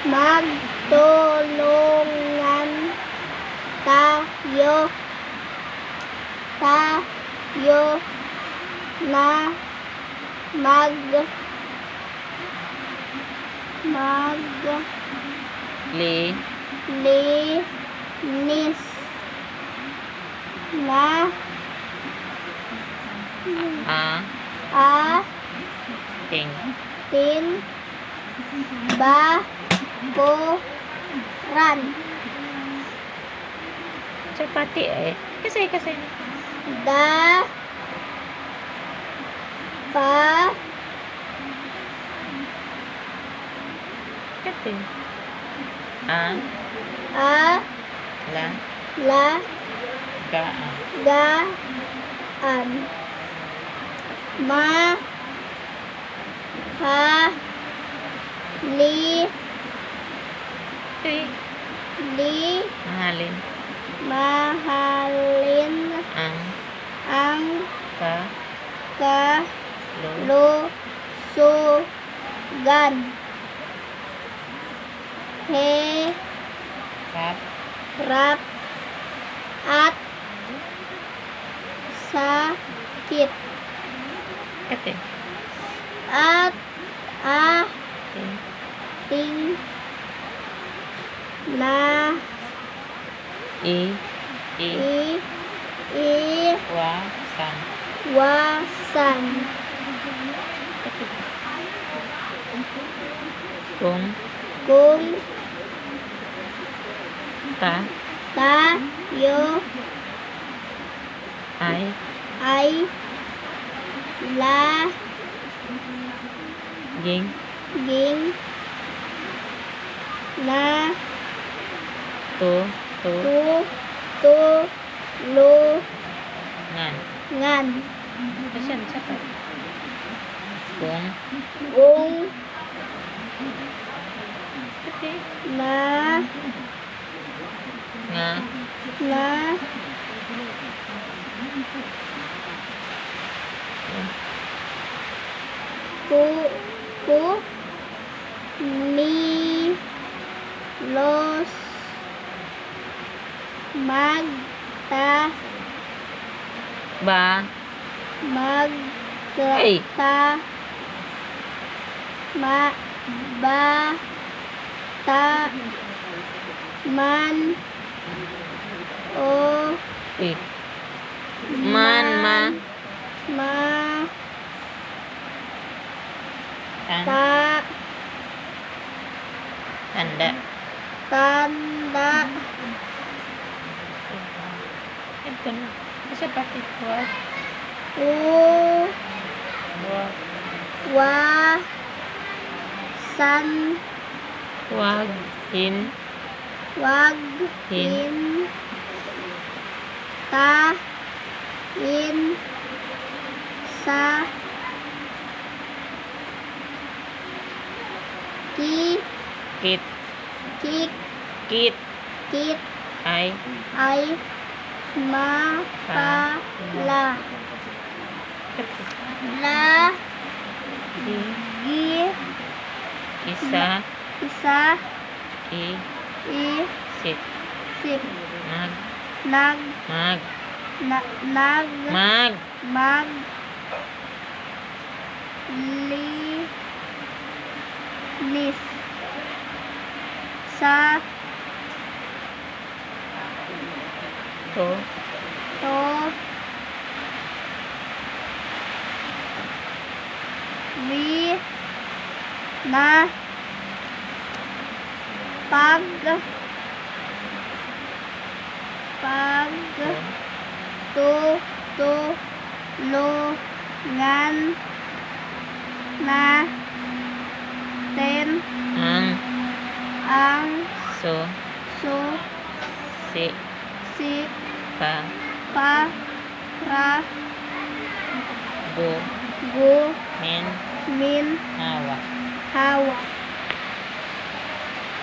Magtulungan tayo na linis na ating bakuran. Chapati kasi Kati. Gaan. Mahalin ang kalusugan. Hirap at sakit. Kati. At ating na iwasan kung tayo ay laging na tulungan kung kumilos bataman o tanda Ito na. Kasi pati wasan waghin tain sa kit ay mapala isa isip linis sa na pagtutulungan natin ang para guminhawa